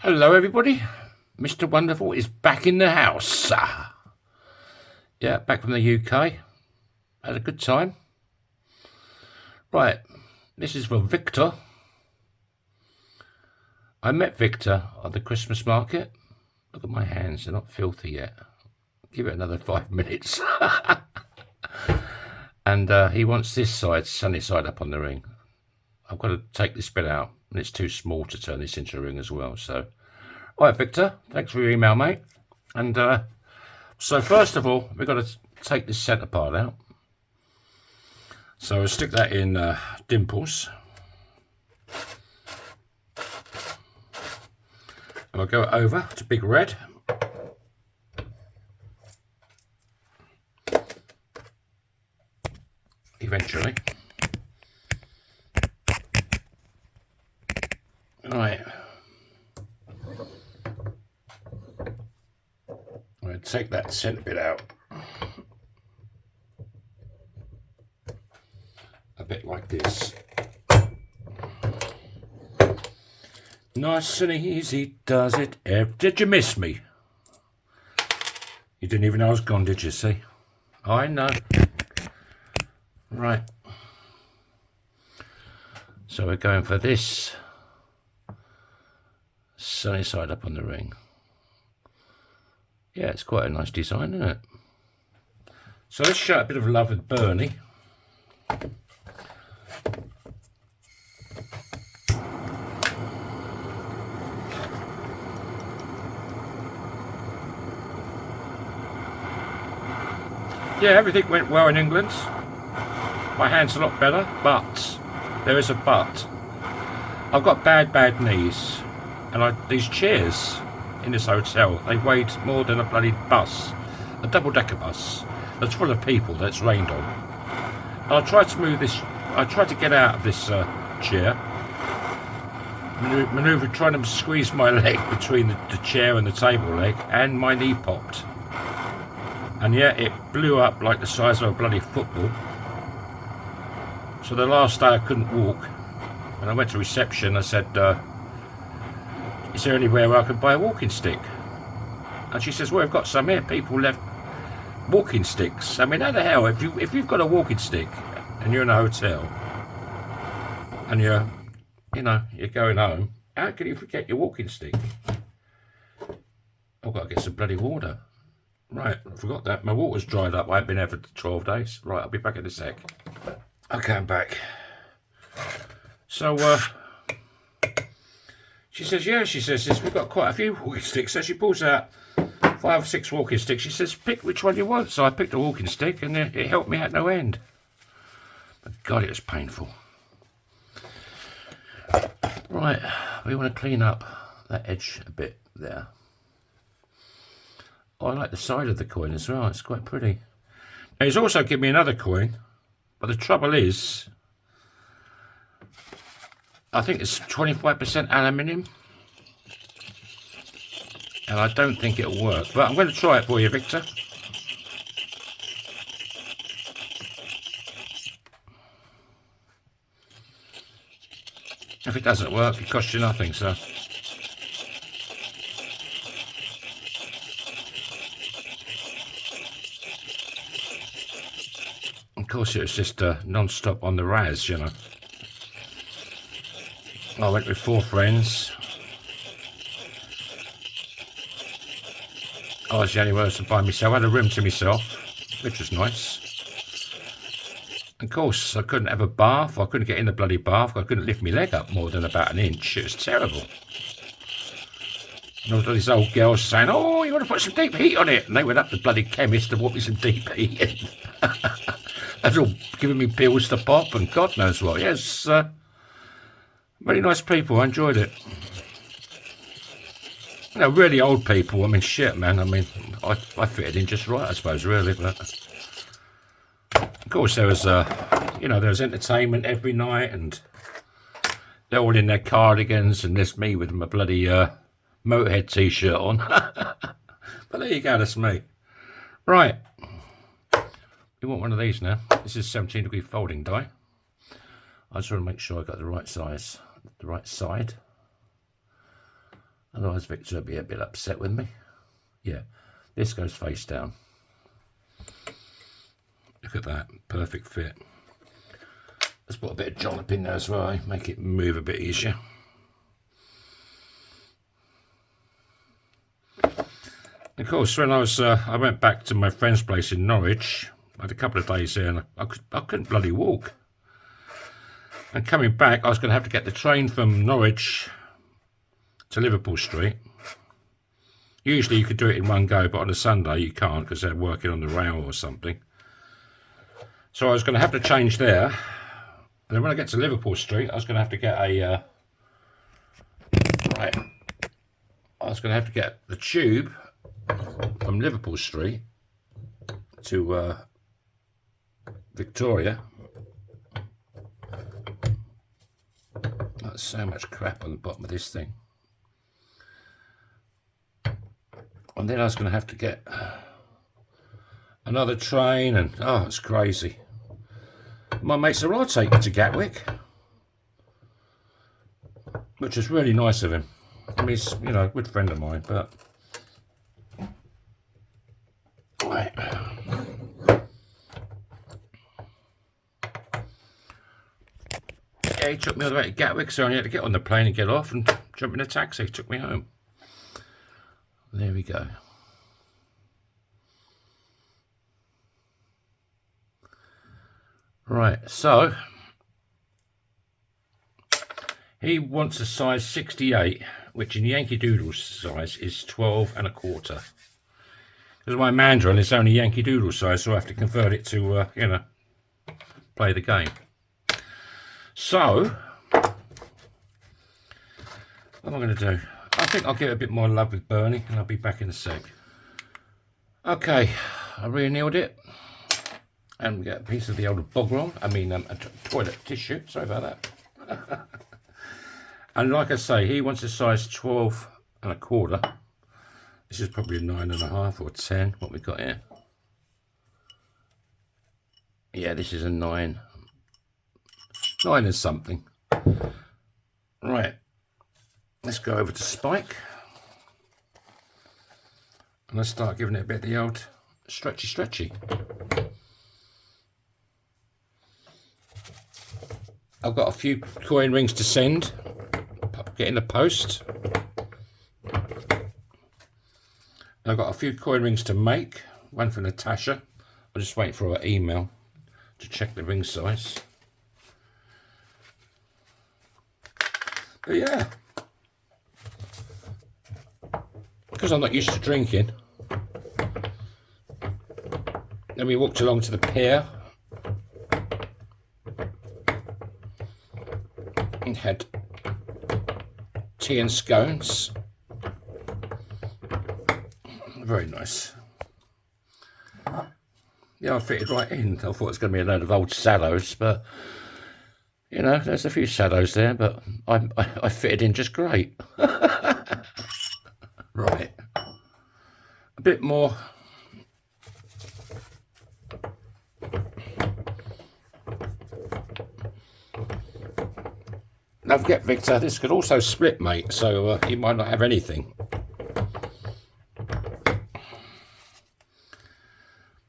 Hello everybody, Mr. Wonderful is back in the house. Yeah, back from the UK. Had a good time. Right, this is for Victor. I met Victor at the Christmas market. Look at my hands, they're not filthy yet. Give it another 5 minutes. And he wants this side, sunny side up on the ring. I've got to take this bit out, and it's too small to turn this into a ring as well. So, all right, Victor, thanks for your email, mate. And so first of all, we've got to take this centre part out. So I'll stick that in dimples. And I'll go over to Big Red. Eventually. Right. I'm going to take that centre bit out. A bit like this. Nice and easy does it. Did you miss me? You didn't even know I was gone, did you? See? I know. Right. So we're going for this sunny side up on the ring. Yeah, it's quite a nice design, isn't it? So let's show a bit of love with Bernie. Yeah, everything went well in England. My hand's a lot better, but there is a but. I've got bad knees, and these chairs in this hotel, they weighed more than a bloody bus, a double-decker bus that's full of people that's rained on. And I tried to move this, I tried to get out of this chair, manoeuvred, trying to squeeze my leg between the chair and the table leg, and my knee popped. And yeah, it blew up like the size of a bloody football. So the last day I couldn't walk, and I went to reception. I said, is there anywhere where I can buy a walking stick? And she says, well, we've got some here. People left walking sticks. I mean, how the hell, if you've got a walking stick and you're in a hotel and you're going home, how can you forget your walking stick? I've got to get some bloody water. Right, I forgot that. My water's dried up. I haven't been there for 12 days. Right, I'll be back in a sec. Okay, I'm back. So, she says, yeah, she says, we've got quite a few walking sticks. So she pulls out 5 or 6 walking sticks. She says, pick which one you want. So I picked a walking stick, and it helped me at no end. But God, it was painful. Right, we want to clean up that edge a bit there. Oh, I like the side of the coin as well. It's quite pretty. Now, he's also given me another coin, but the trouble is, I think it's 25% aluminium, and I don't think it'll work. But I'm going to try it for you, Victor. If it doesn't work, it costs you nothing, so. Of course, it was just non-stop on the Raz, you know. I went with 4 friends. I was the only person by myself. I had a room to myself, which was nice. Of course, I couldn't have a bath. I couldn't get in the bloody bath. I couldn't lift my leg up more than about an inch. It was terrible. And all these old girls saying, oh, you want to put some deep heat on it? And they went up to the bloody chemist to want me some deep heat. They're all giving me pills to pop and God knows what. Yes, very nice people. I enjoyed it. You know, really old people. I mean, shit, man. I mean, I fitted in just right, I suppose, really. But of course, there was, there was entertainment every night, and they're all in their cardigans, and there's me with my bloody Motorhead t-shirt on. But there you go. That's me. Right. We want one of these now. This is 17-degree folding die. I just want to make sure I got the right size, the right side. Otherwise Victor will be a bit upset with me. Yeah, this goes face down. Look at that, perfect fit. Let's put a bit of jollop in there as well, eh? Make it move a bit easier. Of course, when I went back to my friend's place in Norwich, I had a couple of days there, and I couldn't bloody walk. And coming back, I was going to have to get the train from Norwich to Liverpool Street. Usually you could do it in one go, but on a Sunday you can't because they're working on the rail or something. So I was going to have to change there. And then when I get to Liverpool Street, I was going to have to get a... I was going to have to get the tube from Liverpool Street to Victoria. That's so much crap on the bottom of this thing. And then I was going to have to get another train, and oh, it's crazy. My mate said, well, I'll take you to Gatwick, which is really nice of him. I mean, he's, you know, a good friend of mine, but... Right. Yeah, he took me all the way to Gatwick, so I only had to get on the plane and get off and jump in a taxi. He took me home. There we go. Right, so he wants a size 68, which in Yankee Doodle size is 12 1/4. Because my mandrel is only Yankee Doodle size, so I have to convert it to, you know, play the game. So, what am I going to do? I think I'll get a bit more love with Bernie, and I'll be back in a sec. Okay, I re-annealed it. And we get a piece of the old bog-roll, a toilet tissue, sorry about that. And like I say, he wants a size 12 1/4. This is probably a 9 1/2 or 10, what we got here. Yeah, this is a 9. 9 and something. Right, let's go over to Spike. And let's start giving it a bit of the old stretchy. I've got a few coin rings to send, get in the post. I've got a few coin rings to make, one for Natasha. I'm just waiting for her email to check the ring size. But yeah, because I'm not used to drinking, then we walked along to the pier and had tea and scones. Very nice. Yeah, I fitted right in. I thought it was going to be a load of old sallows, but you know, there's a few shadows there, but I fitted in just great. Right. A bit more. Don't forget, Victor, this could also split, mate, so you might not have anything.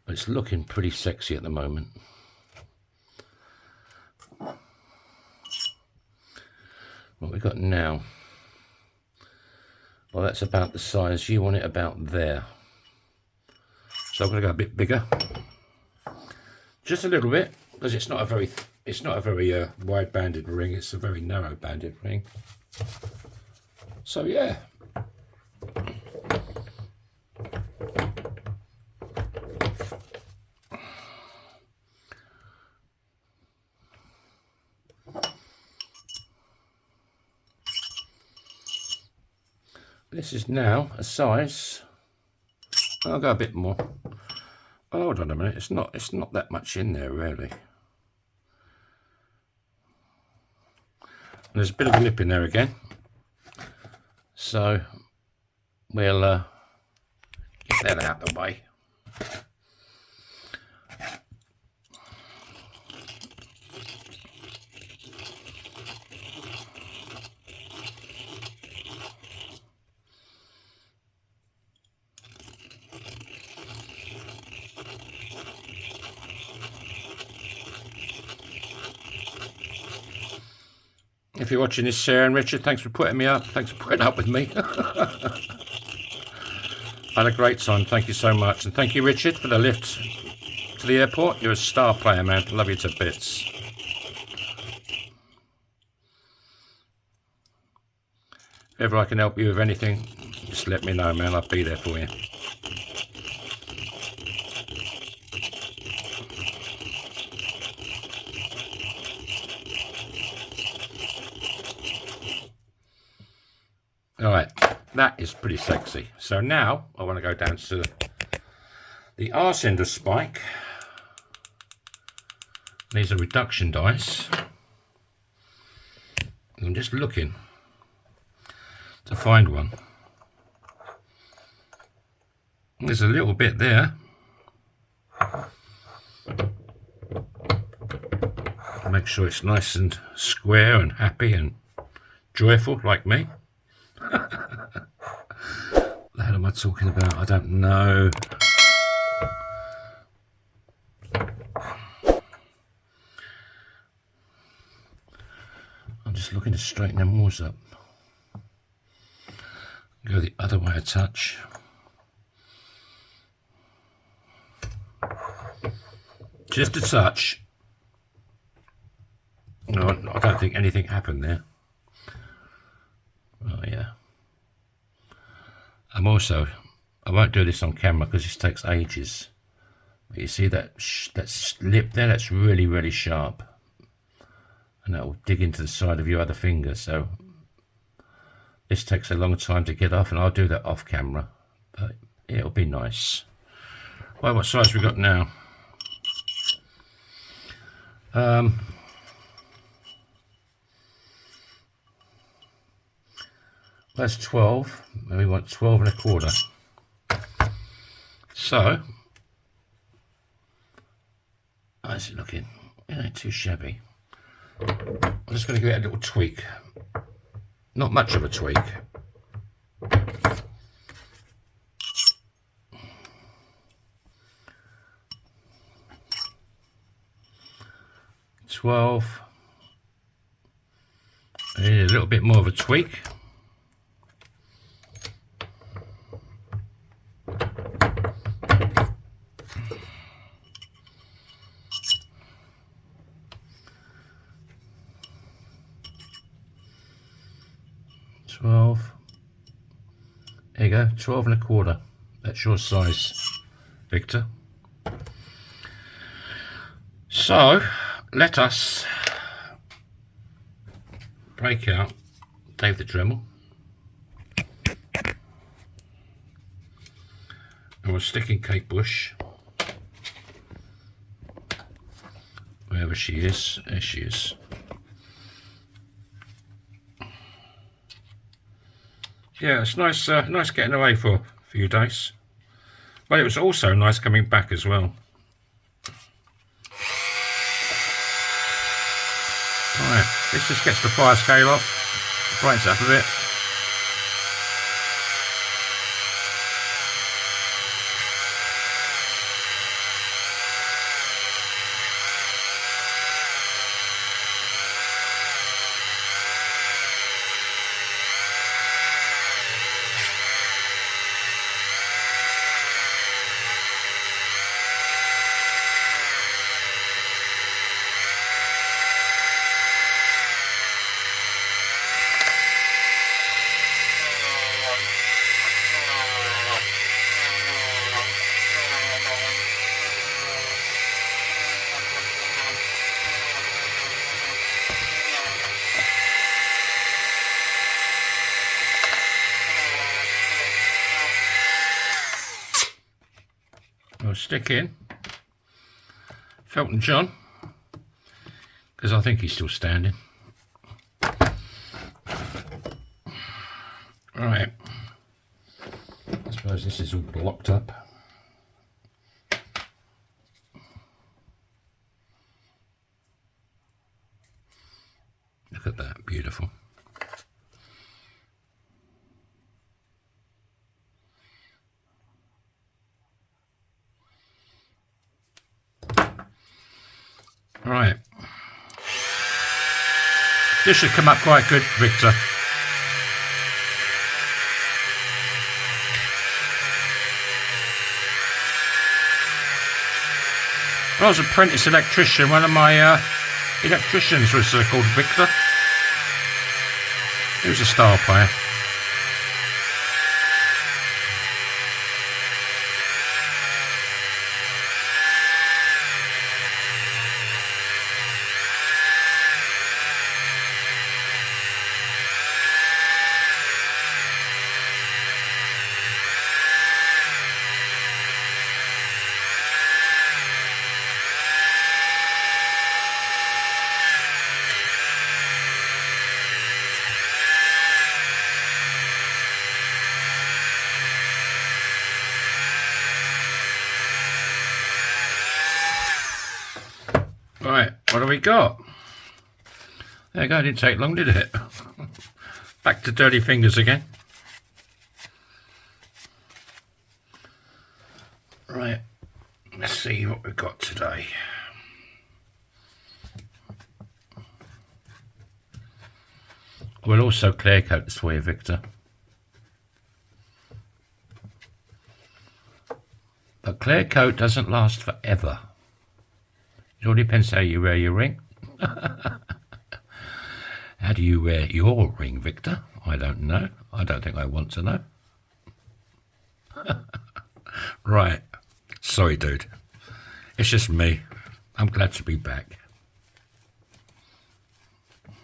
But it's looking pretty sexy at the moment. What we got now? Well, that's about the size you want it, about there. So I'm going to go a bit bigger, just a little bit, because it's not a very wide banded ring. It's a very narrow banded ring. So yeah. This is now a size. I'll go a bit more. Oh, hold on a minute. It's not that much in there really. And there's a bit of a lip in there again. So we'll get that out of the way. if you're watching this, Sarah and Richard, thanks for putting me up. Thanks for putting up with me. Had a great time. Thank you so much. And thank you, Richard, for the lift to the airport. You're a star player, man. Love you to bits. If ever I can help you with anything, just let me know, man. I'll be there for you. Alright, that is pretty sexy. So now I want to go down to the arse end of spike. These are reduction dice. I'm just looking to find one. There's a little bit there. Make sure it's nice and square and happy and joyful like me. What the hell am I talking about? I don't know. I'm just looking to straighten them walls up. Go the other way a touch. Just a touch. No, I don't think anything happened there. Oh yeah. I won't do this on camera because this takes ages. But you see that lip there? That's really, really sharp. And that will dig into the side of your other finger. So this takes a long time to get off, and I'll do that off camera. But it'll be nice. Well, what size we got now? That's 12, and we want 12 and a quarter. So, how's it looking? It ain't too shabby. I'm just going to give it a little tweak. Not much of a tweak. $12. I need a little bit more of a tweak. There you go, 12 and a quarter. That's your size, Victor. So let us break out Dave the Dremel, and we'll stick in Kate Bush wherever she is. There she is. Yeah, it's nice, nice getting away for a few days. But it was also nice coming back as well. Right, this just gets the fire scale off, brightens it up a bit. I'll stick in Felton John, because I think he's still standing. Right, I suppose this is all blocked up. Look at that, beautiful. Right, This should come up quite good, Victor. When I was an apprentice electrician, one of my electricians was called Victor. He was a star player. Right, what do we got? There you go, didn't take long, did it? Back to dirty fingers again. Right, let's see what we've got today. We'll also clear coat this for you, Victor. But clear coat doesn't last forever. It all depends how you wear your ring. How do you wear your ring, Victor? I don't know. I don't think I want to know. Right. Sorry, dude. It's just me. I'm glad to be back. Of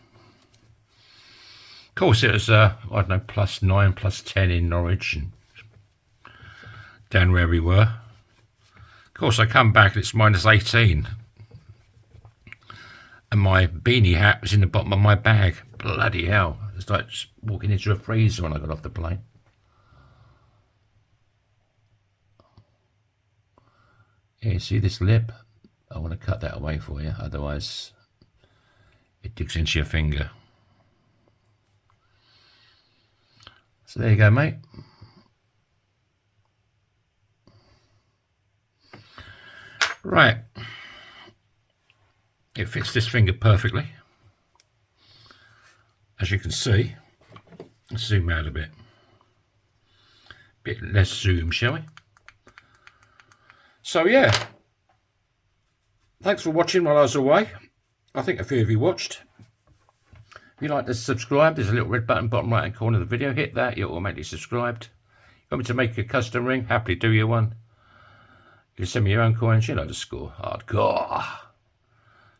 course, it was, I don't know, +9, +10 in Norwich and down where we were. Of course, I come back and it's -18. And my beanie hat was in the bottom of my bag. Bloody hell. It's like walking into a freezer when I got off the plane. Yeah, see this lip? I want to cut that away for you, otherwise it digs into your finger. So there you go, mate. Right. It fits this finger perfectly. As you can see, let's zoom out a bit. Bit less zoom, shall we? So yeah, thanks for watching while I was away. I think a few of you watched. If you'd like to subscribe, there's a little red button bottom right hand corner of the video. Hit that, you're automatically subscribed. You want me to make a custom ring? Happily do you one. You can send me your own coins, you know the score. Hardcore.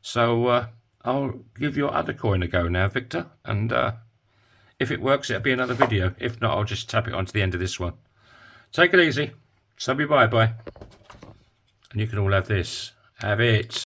So I'll give your other coin a go now, Victor. And if it works, it'll be another video. If not, I'll just tap it onto the end of this one. Take it easy. So be bye-bye. And you can all have this. Have it.